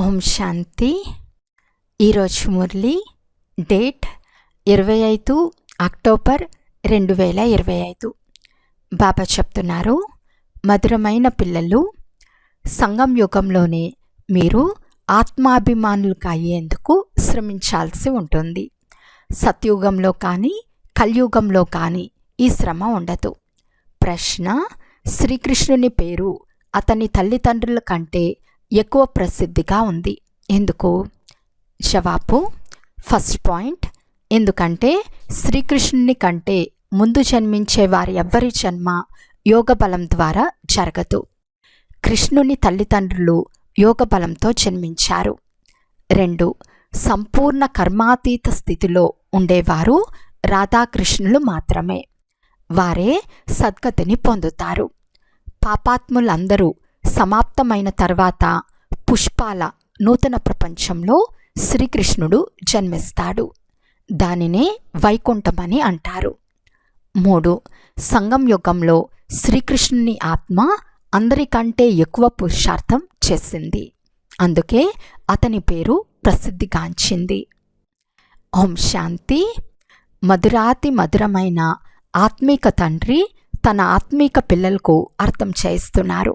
ఓం శాంతి. ఈరోజు Murali date 25 October 2025. బాబా చెప్తున్నారు, మధురమైన పిల్లలు, సంగం యుగంలోనే మీరు ఆత్మాభిమానులకు అయ్యేందుకు శ్రమించాల్సి ఉంటుంది. సత్యుగంలో కానీ కలియుగంలో కానీ ఈ శ్రమ ఉండదు. ప్రశ్న: శ్రీకృష్ణుని పేరు అతని తల్లిదండ్రుల కంటే ఎక్కువ ప్రసిద్ధిగా ఉంది, ఎందుకు? జవాబు: ఫస్ట్ పాయింట్, ఎందుకంటే శ్రీకృష్ణుని కంటే ముందు జన్మించే వారి ఎవ్వరి జన్మ యోగ బలం ద్వారా జరగదు. కృష్ణుని తల్లిదండ్రులు యోగ బలంతో జన్మించారు. 2, సంపూర్ణ కర్మాతీత స్థితిలో ఉండేవారు రాధాకృష్ణులు మాత్రమే. వారే సద్గతిని పొందుతారు. పాపాత్ములందరూ సమాప్తమైన తర్వాత పుష్పాల నూతన ప్రపంచంలో శ్రీకృష్ణుడు జన్మిస్తాడు. దానినే వైకుంఠమని అంటారు. 3, సంగం యుగంలో శ్రీకృష్ణుని ఆత్మ అందరికంటే ఎక్కువ పురుషార్థం చేసింది, అందుకే అతని పేరు ప్రసిద్ధిగాంచింది. ఓం శాంతి. మధురాతి మధురమైన ఆత్మీక తండ్రి తన ఆత్మీక పిల్లలకు అర్థం చేస్తున్నారు.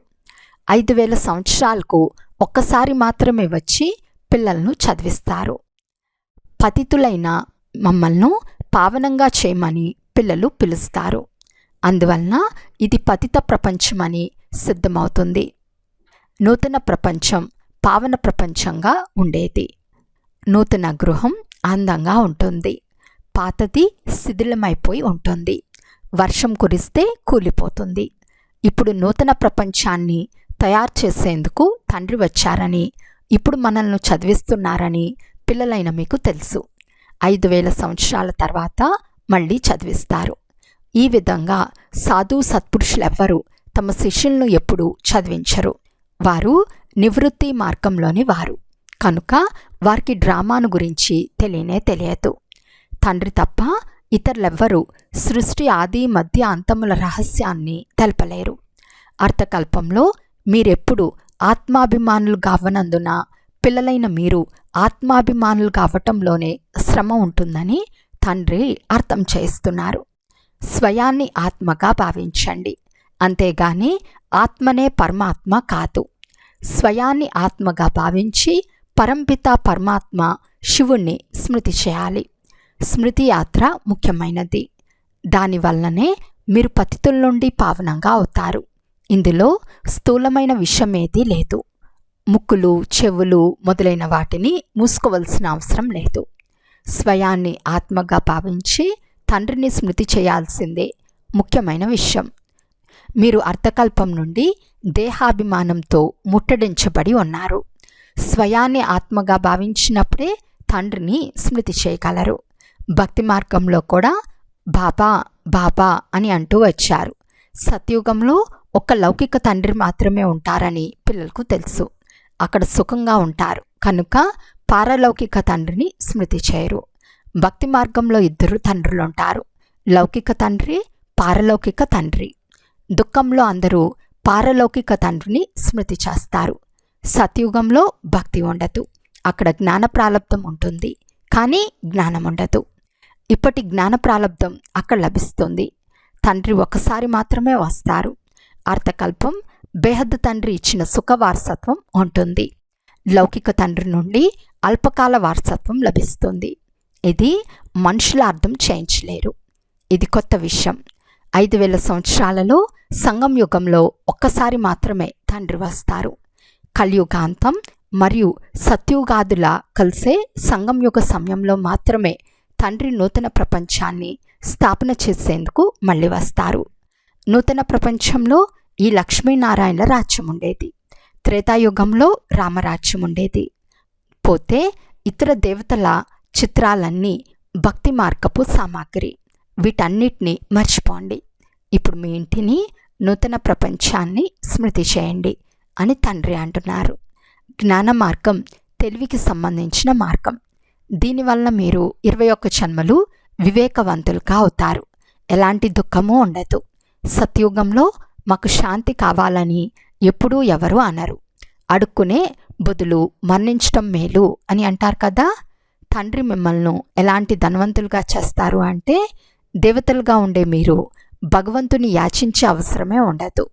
5000 సంవత్సరాలకు ఒక్కసారి మాత్రమే వచ్చి పిల్లలను చదివిస్తారు. పతితులైన మమ్మల్ని పావనంగా చేయమని పిల్లలు పిలుస్తారు. అందువలన ఇది పతిత ప్రపంచమని సిద్ధమవుతుంది. నూతన ప్రపంచం పావన ప్రపంచంగా ఉండేది. నూతన గృహం అందంగా ఉంటుంది, పాతది శిథిలమైపోయి ఉంటుంది. వర్షం కురిస్తే కూలిపోతుంది. ఇప్పుడు నూతన ప్రపంచాన్ని తయారు చేసేందుకు తండ్రి వచ్చారని, ఇప్పుడు మనల్ని చదివిస్తున్నారని పిల్లలైన మీకు తెలుసు. 5000 సంవత్సరాల తర్వాత మళ్ళీ చదివిస్తారు. ఈ విధంగా సాధు సత్పురుషులెవ్వరూ తమ శిష్యులను ఎప్పుడూ చదివించరు. వారు నివృత్తి మార్గంలోని వారు కనుక వారికి డ్రామాను గురించి తెలియదు. తండ్రి తప్ప ఇతరులెవ్వరూ సృష్టి ఆది మధ్య అంతముల రహస్యాన్ని తెలపలేరు. అర్థకల్పంలో మీరెప్పుడు ఆత్మాభిమానులు కావనందున పిల్లలైన మీరు ఆత్మాభిమానులు కావటంలోనే శ్రమ ఉంటుందని తండ్రి అర్థం చేస్తున్నారు. స్వయాన్ని ఆత్మగా భావించండి, అంతేగాని ఆత్మనే పరమాత్మ కాదు. స్వయాన్ని ఆత్మగా భావించి పరంపిత పరమాత్మ శివుణ్ణి స్మృతి చేయాలి. స్మృతి యాత్ర ముఖ్యమైనది. దానివల్లనే మీరు పతితుల నుండి పావనంగా అవుతారు. ఇందులో స్థూలమైన విషయమేదీ లేదు. ముక్కులు, చెవులు మొదలైన వాటిని మూసుకోవలసిన అవసరం లేదు. స్వయాన్ని ఆత్మగా భావించి తండ్రిని స్మృతి చేయాల్సిందే ముఖ్యమైన విషయం. మీరు అర్థకల్పం నుండి దేహాభిమానంతో ముట్టడించబడి ఉన్నారు. స్వయాన్ని ఆత్మగా భావించినప్పుడే తండ్రిని స్మృతి చేయగలరు. భక్తి మార్గంలో కూడా బాబా బాబా అని అంటూ వచ్చారు. సత్యుగంలో ఒక్క లౌకిక తండ్రి మాత్రమే ఉంటారని పిల్లలకు తెలుసు. అక్కడ సుఖంగా ఉంటారు కనుక పారలౌకిక తండ్రిని స్మృతి చేయరు. భక్తి మార్గంలో 2 తండ్రులు ఉంటారు, లౌకిక తండ్రి, పారలౌకిక తండ్రి. దుఃఖంలో అందరూ పారలౌకిక తండ్రిని స్మృతి చేస్తారు. సత్యుగంలో భక్తి ఉండదు, అక్కడ జ్ఞాన ప్రాలబ్ధం ఉంటుంది కానీ జ్ఞానం ఉండదు. ఇప్పటి జ్ఞాన ప్రాలబ్ధం అక్కడ లభిస్తుంది. తండ్రి ఒకసారి మాత్రమే వస్తారు. అర్థకల్పం బేహద్ తండ్రి ఇచ్చిన సుఖ వారసత్వం ఉంటుంది. లౌకిక తండ్రి నుండి అల్పకాల వారసత్వం లభిస్తుంది. ఇది మనుషుల అర్థం చేయించలేరు. ఇది కొత్త విషయం. 5000 సంవత్సరాలలో సంగం యుగంలో ఒక్కసారి మాత్రమే తండ్రి వస్తారు. కలియుగాంతం మరియు సత్యుగాదుల కలిసే సంగం యుగ సమయంలో మాత్రమే తండ్రి నూతన ప్రపంచాన్ని స్థాపన చేసేందుకు మళ్ళీ వస్తారు. నూతన ప్రపంచంలో ఈ లక్ష్మీనారాయణల రాజ్యం ఉండేది. త్రేతాయుగంలో రామరాజ్యం ఉండేది. పోతే ఇతర దేవతల చిత్రాలన్నీ భక్తి మార్గపు సామాగ్రి. వీటన్నిటినీ మర్చిపోండి. ఇప్పుడు మీ ఇంటిని నూతన ప్రపంచాన్ని స్మృతి చేయండి అని తండ్రి అంటున్నారు. జ్ఞాన మార్గం తెలివికి సంబంధించిన మార్గం. దీనివల్ల మీరు 21 జన్మలు వివేకవంతులుగా అవుతారు. ఎలాంటి దుఃఖమూ ఉండదు. సత్యుగంలో మాకు శాంతి కావాలని ఎప్పుడూ ఎవరు అనరు. అడుక్కునే బదులు మరణించటం మేలు అని అంటారు కదా. తండ్రి మిమ్మల్ని ఎలాంటి ధనవంతులుగా చేస్తారు అంటే, దేవతలుగా ఉండే మీరు భగవంతుని యాచించే అవసరమే ఉండదు.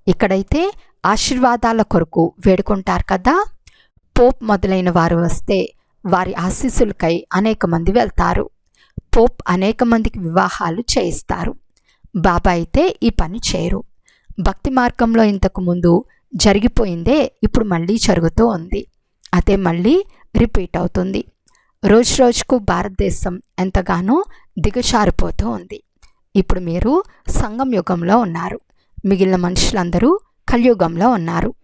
ఇక్కడైతే ఆశీర్వాదాల కొరకు వేడుకుంటారు కదా. పోప్ మొదలైన వారు వస్తే వారి ఆశీస్సులకై అనేక మంది వెళ్తారు. పోప్ అనేక మందికి వివాహాలు చేయిస్తారు. బాబా అయితే ఈ పని చేయరు. భక్తి మార్గంలో ఇంతకు ముందు జరిగిపోయిందే ఇప్పుడు మళ్ళీ జరుగుతూ ఉంది. అదే మళ్ళీ రిపీట్ అవుతుంది. రోజు రోజుకు భారతదేశం ఎంతగానో దిగజారిపోతూ ఉంది. ఇప్పుడు మీరు సంగం యుగంలో ఉన్నారు. మిగిలిన మనుషులందరూ కలియుగంలో ఉన్నారు.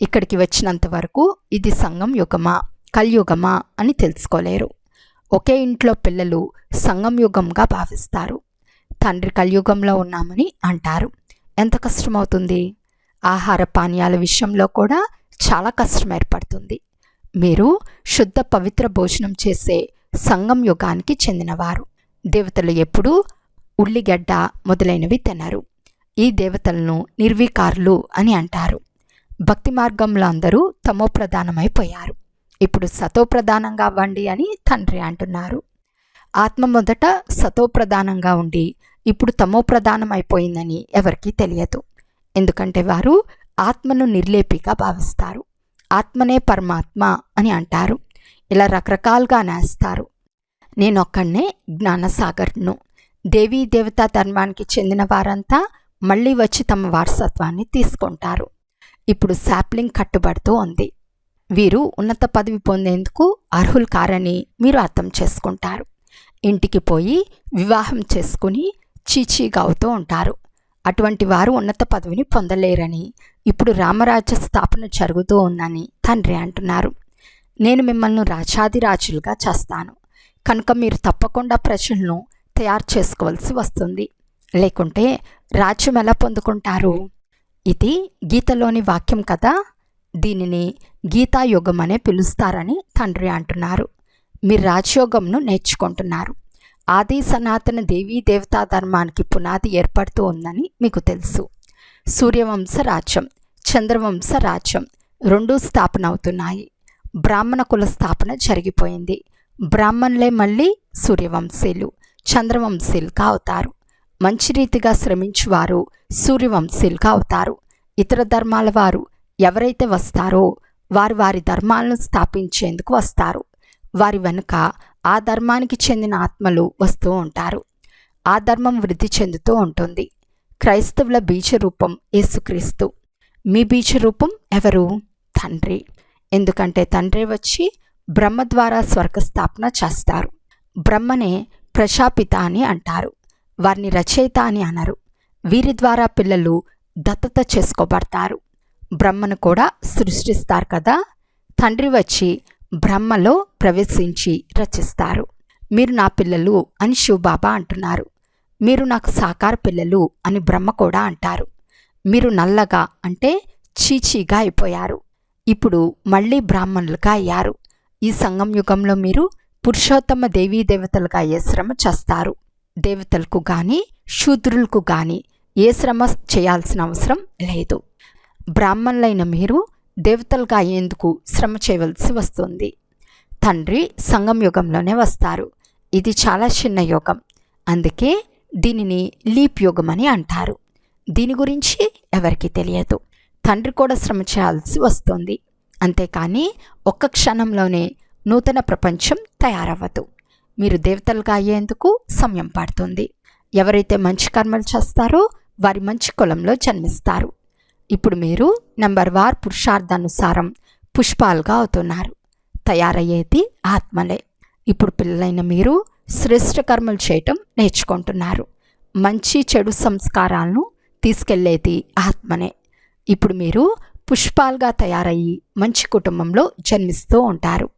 ఇక్కడికి వచ్చినంత వరకు ఇది సంగం యుగమా కలియుగమా అని తెలుసుకోలేరు. ఒకే ఇంట్లో పిల్లలు సంగం యుగంగా భావిస్తారు. తండ్రి కలియుగంలో ఉన్నామని అంటారు. ఎంత కష్టమవుతుంది. ఆహార పానీయాల విషయంలో కూడా చాలా కష్టం ఏర్పడుతుంది. మీరు శుద్ధ పవిత్ర భోజనం చేసే సంగం యుగానికి చెందినవారు. దేవతలు ఎప్పుడూ ఉల్లిగడ్డ మొదలైనవి తినరు. ఈ దేవతలను నిర్వికారులు అని అంటారు. భక్తి మార్గంలో అందరూ తమో ప్రధానమైపోయారు. ఇప్పుడు సతో ప్రధానంగా అవ్వండి అని తండ్రి అంటున్నారు. ఆత్మ మొదట సతో ప్రధానంగా ఉండి ఇప్పుడు తమో ప్రధానం అయిపోయిందని ఎవరికీ తెలియదు. ఎందుకంటే వారు ఆత్మను నిర్లేపిగా భావిస్తారు. ఆత్మనే పరమాత్మ అని అంటారు. ఇలా రకరకాలుగా నేస్తారు. నేనొక్కడనే జ్ఞానసాగర్ను. దేవీ దేవతా ధర్మానికి చెందిన వారంతా మళ్ళీ వచ్చి తమ వారసత్వాన్ని తీసుకుంటారు. ఇప్పుడు శాప్లింగ్ కట్టుబడుతూ ఉంది. వీరు ఉన్నత పదవి పొందేందుకు అర్హులు కారని మీరు అర్థం చేసుకుంటారు. ఇంటికి పోయి వివాహం చేసుకుని చీచీగా అవుతూ ఉంటారు. అటువంటి వారు ఉన్నత పదవిని పొందలేరని, ఇప్పుడు రామరాజ్య స్థాపన జరుగుతూ ఉందని తండ్రి అంటున్నారు. నేను మిమ్మల్ని రాజాదిరాజులుగా చేస్తాను కనుక మీరు తప్పకుండా ప్రజలను తయారు చేసుకోవాల్సి వస్తుంది. లేకుంటే రాజ్యం ఎలా పొందుకుంటారు? ఇది గీతలోని వాక్యం కదా. దీనిని గీతాయోగం అనే పిలుస్తారని తండ్రి అంటున్నారు. మీరు రాజయోగంను నేర్చుకుంటున్నారు. ఆది సనాతన దేవీ దేవతా ధర్మానికి పునాది ఏర్పడుతూ ఉందని మీకు తెలుసు. సూర్యవంశ రాజ్యం, చంద్రవంశ రాజ్యం రెండూ స్థాపన అవుతున్నాయి. బ్రాహ్మణ కుల స్థాపన జరిగిపోయింది. బ్రాహ్మణులే మళ్ళీ సూర్యవంశీలు, చంద్రవంశీలుగా అవుతారు. మంచి రీతిగా శ్రమించువారు సూర్యవంశీలుగా అవుతారు. ఇతర ధర్మాల వారు ఎవరైతే వస్తారో వారు వారి ధర్మాలను స్థాపించేందుకు వస్తారు. వారి వెనుక ఆ ధర్మానికి చెందిన ఆత్మలు వస్తూ ఉంటారు. ఆ ధర్మం వృద్ధి చెందుతూ ఉంటుంది. క్రైస్తవుల బీజరూపం యేసుక్రీస్తు. మీ బీజరూపం ఎవరు? తండ్రి. ఎందుకంటే తండ్రి వచ్చి బ్రహ్మ ద్వారా స్వర్గస్థాపన చేస్తారు. బ్రహ్మనే ప్రజాపిత అని అంటారు. వారిని రచయిత అని అనరు. వీరి ద్వారా పిల్లలు దత్తత చేసుకోబడతారు. బ్రహ్మను కూడా సృష్టిస్తారు కదా. తండ్రి వచ్చి బ్రహ్మలో ప్రవేశించి రచిస్తారు. మీరు నా పిల్లలు అని శివబాబా అంటున్నారు. మీరు నాకు సాకార పిల్లలు అని బ్రహ్మ కూడా అంటారు. మీరు నల్లగా అంటే చీచీగా అయిపోయారు. ఇప్పుడు మళ్ళీ బ్రాహ్మణులుగా అయ్యారు. ఈ సంగం యుగంలో మీరు పురుషోత్తమ దేవీ దేవతలుగా అయ్యే శ్రమ చేస్తారు. దేవతలకు కానీ శూద్రులకు కానీ ఏ శ్రమ చేయాల్సిన అవసరం లేదు. బ్రాహ్మణులైన మీరు దేవతలుగా అయ్యేందుకు శ్రమ చేయవలసి వస్తుంది. తండ్రి సంగం యుగంలోనే వస్తారు. ఇది చాలా చిన్న యుగం. అందుకే దీనిని లీప్ యుగం అని అంటారు. దీని గురించి ఎవరికీ తెలియదు. తండ్రి కూడా శ్రమ చేయాల్సి వస్తుంది. అంతేకాని ఒక్క క్షణంలోనే నూతన ప్రపంచం తయారవ్వదు. మీరు దేవతలుగా అయ్యేందుకు సమయం పడుతుంది. ఎవరైతే మంచి కర్మలు చేస్తారో వారి మంచి కులంలో జన్మిస్తారు. ఇప్పుడు మీరు నంబర్ వార్ పురుషార్థానుసారం పుష్పాలుగా అవుతున్నారు. తయారయ్యేది ఆత్మలే. ఇప్పుడు పిల్లలైన మీరు శ్రేష్ఠ కర్మలు చేయటం నేర్చుకుంటున్నారు. మంచి చెడు సంస్కారాలను తీసుకెళ్లేది ఆత్మనే. ఇప్పుడు మీరు పుష్పాలుగా తయారయ్యి మంచి కుటుంబంలో జన్మిస్తూ ఉంటారు.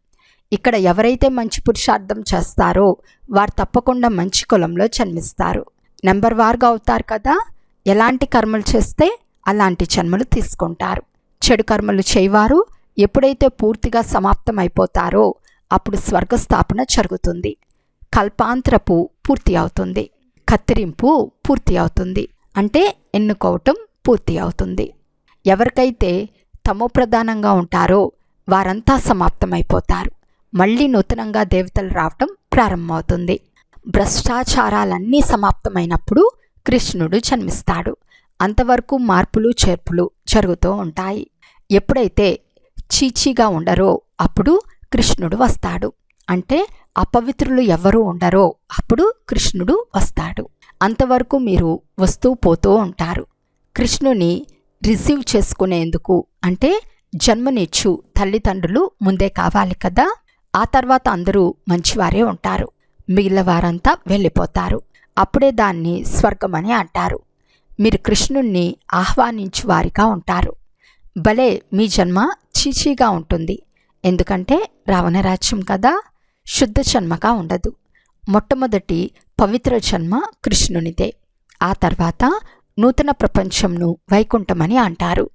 ఇక్కడ ఎవరైతే మంచి పురుషార్థం చేస్తారో వారు తప్పకుండా మంచి కులంలో జన్మిస్తారు. నెంబర్ వార్గా అవుతారు కదా. ఎలాంటి కర్మలు చేస్తే అలాంటి జన్మలు తీసుకుంటారు. చెడు కర్మలు చేయవారు ఎప్పుడైతే పూర్తిగా సమాప్తం అయిపోతారో అప్పుడు స్వర్గస్థాపన జరుగుతుంది. కల్పాంతరపు పూర్తి అవుతుంది. కత్తిరింపు పూర్తి అవుతుంది. అంటే ఎన్నుకోవటం పూర్తి అవుతుంది. ఎవరికైతే తమో ప్రధానంగా ఉంటారో వారంతా సమాప్తమైపోతారు. మళ్ళీ నూతనంగా దేవతలు రావటం ప్రారంభమవుతుంది. భ్రష్టాచారాలన్నీ సమాప్తమైనప్పుడు కృష్ణుడు జన్మిస్తాడు. అంతవరకు మార్పులు చేర్పులు జరుగుతూ ఉంటాయి. ఎప్పుడైతే చీచీగా ఉండరో అప్పుడు కృష్ణుడు వస్తాడు. అంటే అపవిత్రులు ఎవరూ ఉండరో అప్పుడు కృష్ణుడు వస్తాడు. అంతవరకు మీరు వస్తూ పోతూ ఉంటారు. కృష్ణుని రిసీవ్ చేసుకునేందుకు అంటే జన్మనిచ్చు తల్లిదండ్రులు ముందే కావాలి కదా. ఆ తర్వాత అందరూ మంచివారే ఉంటారు, మిగిలిన వారంతా వెళ్ళిపోతారు. అప్పుడే దాన్ని స్వర్గమని అంటారు. మీరు కృష్ణుణ్ణి ఆహ్వానించు వారిగా ఉంటారు. భలే మీ జన్మ చీచీగా ఉంటుంది. ఎందుకంటే రావణరాజ్యం కదా, శుద్ధ జన్మగా ఉండదు. మొట్టమొదటి పవిత్ర జన్మ కృష్ణునిదే. ఆ తర్వాత నూతన ప్రపంచంను వైకుంఠమని అంటారు.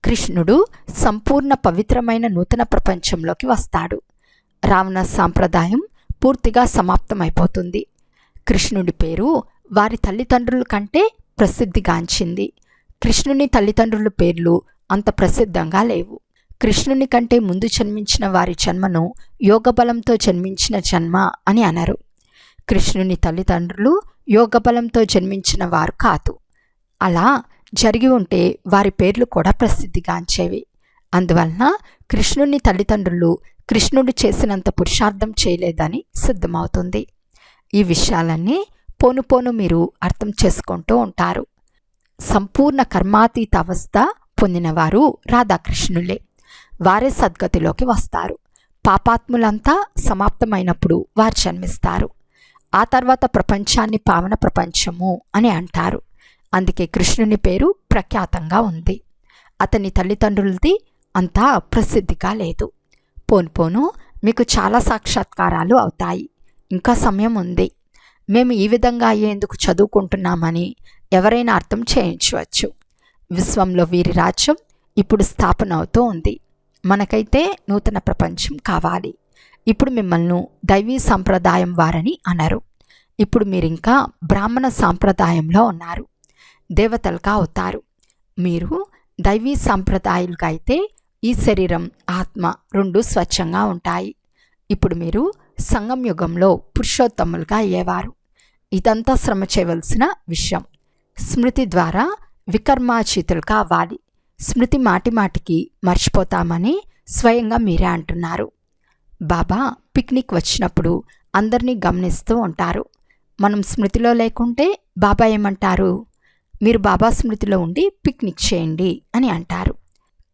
కృష్ణుడు సంపూర్ణ పవిత్రమైన నూతన ప్రపంచంలోకి వస్తాడు. రావణ సాంప్రదాయం పూర్తిగా సమాప్తమైపోతుంది. కృష్ణుడి పేరు వారి తల్లిదండ్రుల కంటే ప్రసిద్ధిగాంచింది. కృష్ణుని తల్లిదండ్రుల పేర్లు అంత ప్రసిద్ధంగా లేవు. కృష్ణుని కంటే ముందు జన్మించిన వారి జన్మను యోగబలంతో జన్మించిన జన్మ అని అనరు. కృష్ణుని తల్లిదండ్రులు యోగబలంతో జన్మించిన వారు కాదు. అలా జరిగి ఉంటే వారి పేర్లు కూడా ప్రసిద్ధిగాంచేవి. అందువలన కృష్ణుని తల్లిదండ్రులు కృష్ణుడు చేసినంత పురుషార్థం చేయలేదని సిద్ధమవుతుంది. ఈ విషయాలన్నీ పోను పోను మీరు అర్థం చేసుకుంటూ ఉంటారు. సంపూర్ణ కర్మాతీత అవస్థ పొందినవారు రాధాకృష్ణులే. వారే సద్గతిలోకి వస్తారు. పాపాత్ములంతా సమాప్తమైనప్పుడు వారు జన్మిస్తారు. ఆ తర్వాత ప్రపంచాన్ని పావన ప్రపంచము అని అంటారు. అందుకే కృష్ణుని పేరు ప్రఖ్యాతంగా ఉంది. అతని తల్లిదండ్రులది అంతా ప్రసిద్ధిగా లేదు. పోను పోను మీకు చాలా సాక్షాత్కారాలు అవుతాయి. ఇంకా సమయం ఉంది. మేము ఈ విధంగా అయ్యేందుకు చదువుకుంటున్నామని ఎవరైనా అర్థం చేయించవచ్చు. విశ్వంలో వీరి రాజ్యం ఇప్పుడు స్థాపన అవుతూ ఉంది. మనకైతే నూతన ప్రపంచం కావాలి. ఇప్పుడు మిమ్మల్ని దైవీ సాంప్రదాయం వారని అనరు. ఇప్పుడు మీరింకా బ్రాహ్మణ సాంప్రదాయంలో ఉన్నారు. దేవతలుగా అవుతారు. మీరు దైవీ సాంప్రదాయాలుగా అయితే ఈ శరీరం ఆత్మ రెండు స్వచ్ఛంగా ఉంటాయి. ఇప్పుడు మీరు సంగం యుగంలో పురుషోత్తములుగా అయ్యేవారు. ఇదంతా శ్రమ చేయవలసిన విషయం. స్మృతి ద్వారా వికర్మాచితులుగా అవ్వాలి. స్మృతి మాటిమాటికి మర్చిపోతామని స్వయంగా మీరే అంటున్నారు. బాబా పిక్నిక్ వచ్చినప్పుడు అందరినీ గమనిస్తూ ఉంటారు. మనం స్మృతిలో లేకుంటే బాబా ఏమంటారు? మీరు బాబా స్మృతిలో ఉండి పిక్నిక్ చేయండి అని అంటారు.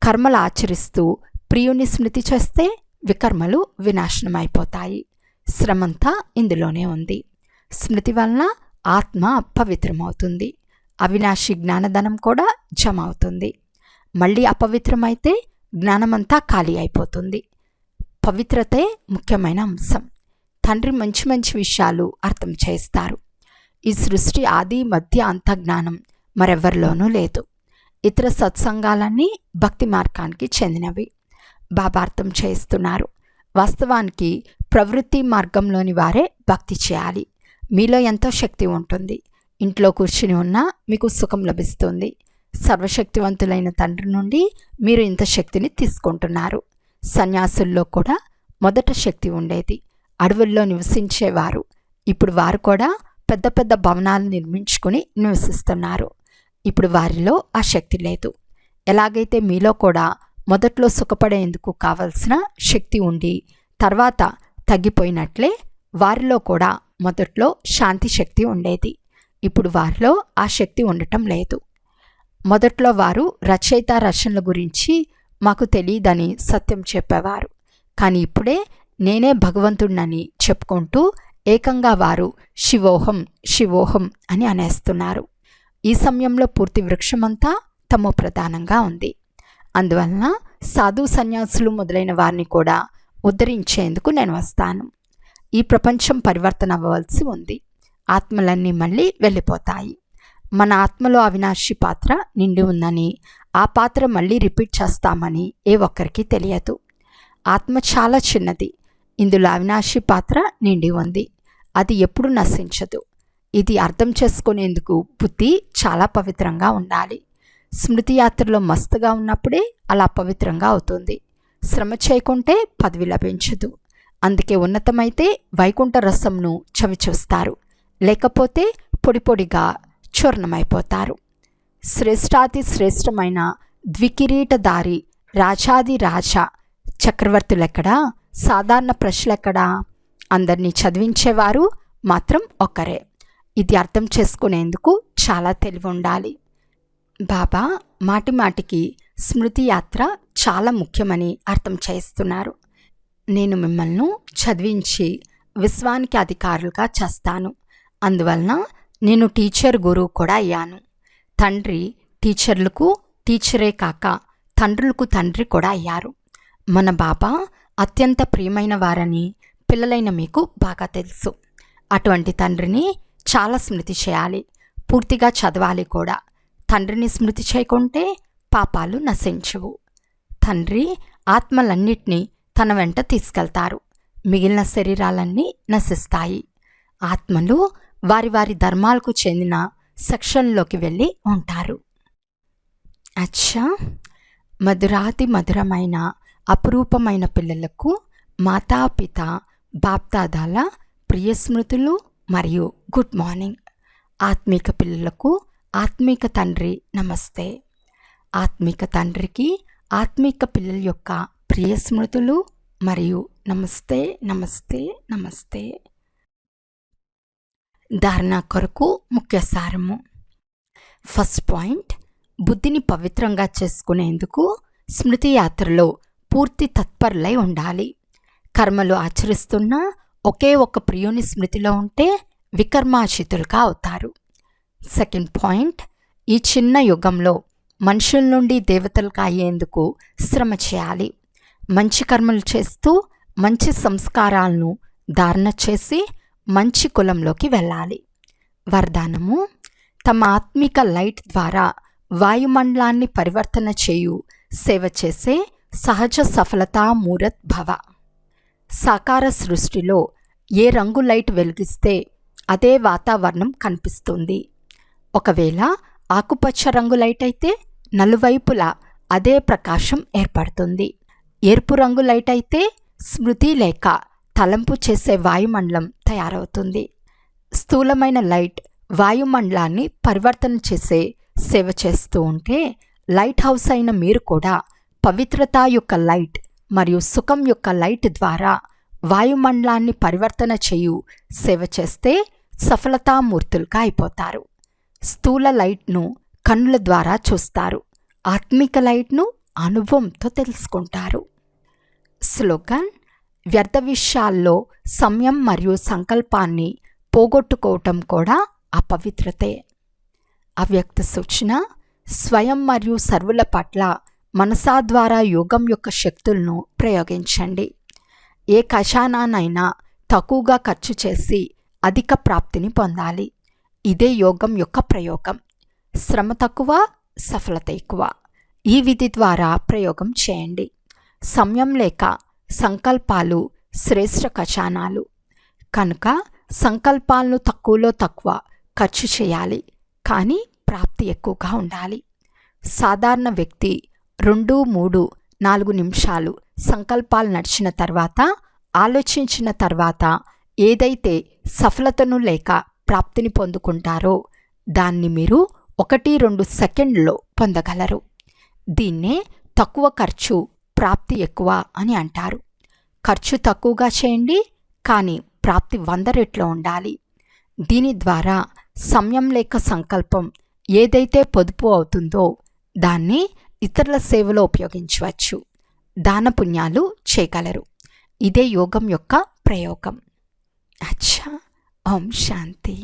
కర్మలు ఆచరిస్తూ ప్రియుని స్మృతి చేస్తే వికర్మలు వినాశనం అయిపోతాయి. శ్రమంతా ఇందులోనే ఉంది. స్మృతి వలన ఆత్మ పవిత్రమవుతుంది. అవినాశి జ్ఞానధనం కూడా జమ అవుతుంది. మళ్ళీ అపవిత్రమైతే జ్ఞానమంతా ఖాళీ అయిపోతుంది. పవిత్రతే ముఖ్యమైన అంశం. తండ్రి మంచి మంచి విషయాలు అర్థం చేస్తారు. ఈ సృష్టి ఆది మధ్య అంత జ్ఞానం మరెవ్వరిలోనూ లేదు. ఇతర సత్సంగాలన్నీ భక్తి మార్గానికి చెందినవి. బాబా అర్థం చేస్తున్నారు. వాస్తవానికి ప్రవృత్తి మార్గంలోని వారే భక్తి చేయాలి. మీలో ఎంతో శక్తి ఉంటుంది. ఇంట్లో కూర్చుని ఉన్నా మీకు సుఖం లభిస్తుంది. సర్వశక్తివంతులైన తండ్రి నుండి మీరు ఇంత శక్తిని తీసుకుంటున్నారు. సన్యాసుల్లో కూడా మొదట శక్తి ఉండేది. అడవుల్లో నివసించేవారు. ఇప్పుడు వారు కూడా పెద్ద పెద్ద భవనాలు నిర్మించుకుని నివసిస్తున్నారు. ఇప్పుడు వారిలో ఆ శక్తి లేదు. ఎలాగైతే మీలో కూడా మొదట్లో సుఖపడేందుకు కావలసిన శక్తి ఉండి తర్వాత తగ్గిపోయినట్లే వారిలో కూడా మొదట్లో శాంతి శక్తి ఉండేది. ఇప్పుడు వారిలో ఆ శక్తి ఉండటం లేదు. మొదట్లో వారు రచయిత రచనల గురించి మాకు తెలియదని సత్యం చెప్పేవారు. కానీ ఇప్పుడే నేనే భగవంతుడినని చెప్పుకుంటూ ఏకంగా వారు శివోహం శివోహం అని అనేస్తున్నారు. ఈ సమయంలో పూర్తి వృక్షమంతా తమో ప్రధానంగా ఉంది. అందువలన సాధు సన్యాసులు మొదలైన వారిని కూడా ఉద్ధరించేందుకు నేను వస్తాను. ఈ ప్రపంచం పరివర్తన అవ్వవలసి ఉంది. ఆత్మలన్నీ మళ్ళీ వెళ్ళిపోతాయి. మన ఆత్మలో అవినాశి పాత్ర నిండి ఉందని, ఆ పాత్ర మళ్ళీ రిపీట్ చేస్తామని ఏ ఒక్కరికి తెలియదు. ఆత్మ చాలా చిన్నది. ఇందులో అవినాశి పాత్ర నిండి ఉంది. అది ఎప్పుడు నశించదు. ఇది అర్థం చేసుకునేందుకు బుద్ధి చాలా పవిత్రంగా ఉండాలి. స్మృతి యాత్రలో మస్తుగా ఉన్నప్పుడే అలా పవిత్రంగా అవుతుంది. శ్రమ చేయకుంటే పదవి లభించదు. అందుకే ఉన్నతమైతే వైకుంఠ రసంను చవిచూస్తారు, లేకపోతే పొడి పొడిగా చూర్ణమైపోతారు. శ్రేష్టాతి శ్రేష్టమైన ద్వికిరీటధారి రాజాది రాజా చక్రవర్తులెక్కడా, సాధారణ ప్రజలెక్కడా? అందరినీ చదివించేవారు మాత్రం ఒక్కరే. ఇది అర్థం చేసుకునేందుకు చాలా తెలివి ఉండాలి. బాబా మాటి మాటికి స్మృతి యాత్ర చాలా ముఖ్యమని అర్థం చేస్తున్నారు. నేను మిమ్మల్ని చదివించి విశ్వానికి అధికారులుగా చేస్తాను. అందువలన నేను టీచర్ గురువు కూడా అయ్యాను. తండ్రి టీచర్లకు టీచరే కాక తండ్రులకు తండ్రి కూడా అయ్యారు. మన బాబా అత్యంత ప్రియమైన వారని పిల్లలైన మీకు బాగా తెలుసు. అటువంటి తండ్రిని చాలా స్మృతి చేయాలి, పూర్తిగా చదవాలి కూడా. తండ్రిని స్మృతి చేయకుంటే పాపాలు నశించవు. తండ్రి ఆత్మలన్నిటినీ తన వెంట తీసుకెళ్తారు. మిగిలిన శరీరాలన్నీ నశిస్తాయి. ఆత్మలు వారి వారి ధర్మాలకు చెందిన సెక్షన్లోకి వెళ్ళి ఉంటారు. అచ్చా, మధురాతి మధురమైన అపురూపమైన పిల్లలకు మాతాపిత బాప్దాదాల ప్రియ స్మృతులు మరియు గుడ్ మార్నింగ్. ఆత్మీక పిల్లలకు ఆత్మీక తండ్రి నమస్తే. ఆత్మీక తండ్రికి ఆత్మీక పిల్లల యొక్క ప్రియ స్మృతులు మరియు నమస్తే నమస్తే నమస్తే. ధారణ కొరకు ముఖ్య సారము. ఫస్ట్ పాయింట్, బుద్ధిని పవిత్రంగా చేసుకునేందుకు స్మృతి యాత్రలో పూర్తి తత్పరులై ఉండాలి. కర్మలు ఆచరిస్తున్న ఒకే ఒక్క ప్రియుని స్మృతిలో ఉంటే వికర్మాచితులుగా అవుతారు. సెకండ్ పాయింట్, ఈ చిన్న యుగంలో మనుషుల నుండి దేవతలుగా అయ్యేందుకు శ్రమ చేయాలి. మంచి కర్మలు చేస్తూ మంచి సంస్కారాలను ధారణ చేసి మంచి కులంలోకి వెళ్ళాలి. వరదానము: తమ ఆత్మిక లైట్ ద్వారా వాయుమండలాన్ని పరివర్తన చేయు సేవ చేసే సహజ సఫలతా మూరత్ భవ. సాకార సృష్టిలో ఏ రంగు లైట్ వెలిగిస్తే అదే వాతావరణం కనిపిస్తుంది. ఒకవేళ ఆకుపచ్చ రంగు లైట్ అయితే నలువైపులా అదే ప్రకాశం ఏర్పడుతుంది. ఎరుపు రంగు లైట్ అయితే స్మృతి లేక తలంపు చేసే వాయుమండలం తయారవుతుంది. స్థూలమైన లైట్ వాయుమండలాన్ని పరివర్తన చేసే సేవ చేస్తూ ఉంటే లైట్ హౌస్ అయిన మీరు కూడా పవిత్రత యొక్క లైట్ మరియు సుఖం యొక్క లైట్ ద్వారా వాయుమండలాన్ని పరివర్తన చేయు సేవ చేస్తే సఫలతామూర్తులుగా అయిపోతారు. స్థూల లైట్ను కన్నుల ద్వారా చూస్తారు, ఆత్మిక లైట్ను అనుభవంతో తెలుసుకుంటారు. స్లోగన్: వ్యర్థ విషయాల్లో సమయం మరియు సంకల్పాన్ని పోగొట్టుకోవటం కూడా అపవిత్రతే. అవ్యక్త సూచన: స్వయం మరియు సర్వుల పట్ల మనసా ద్వారా యోగం యొక్క శక్తులను ప్రయోగించండి. ఏ ఖజానానైనా తక్కువగా ఖర్చు చేసి అధిక ప్రాప్తిని పొందాలి. ఇదే యోగం యొక్క ప్రయోగం. శ్రమ తక్కువ, సఫలత ఎక్కువ. ఈ విధి ద్వారా ప్రయోగం చేయండి. సమయం లేక సంకల్పాలు శ్రేష్ఠ ఖజానాలు కనుక సంకల్పాలను తక్కువలో తక్కువ ఖర్చు చేయాలి, కానీ ప్రాప్తి ఎక్కువగా ఉండాలి. సాధారణ వ్యక్తి 2, 3, 4 నిమిషాలు సంకల్పాలు నడిచిన తర్వాత, ఆలోచించిన తర్వాత ఏదైతే సఫలతను లేక ప్రాప్తిని పొందుకుంటారో దాన్ని మీరు 1-2 సెకండ్లో పొందగలరు. దీన్నే తక్కువ ఖర్చు ప్రాప్తి ఎక్కువ అని అంటారు. ఖర్చు తక్కువగా చేయండి, కానీ ప్రాప్తి 100 రెట్లు ఉండాలి. దీని ద్వారా సమయం లేక సంకల్పం ఏదైతే పొదుపు అవుతుందో దాన్ని ఇతరుల సేవలో ఉపయోగించవచ్చు. దాన పుణ్యాలు చేయగలరు. ఇదే యోగం యొక్క ప్రయోగం. అచ్చా, ఓం శాంతి.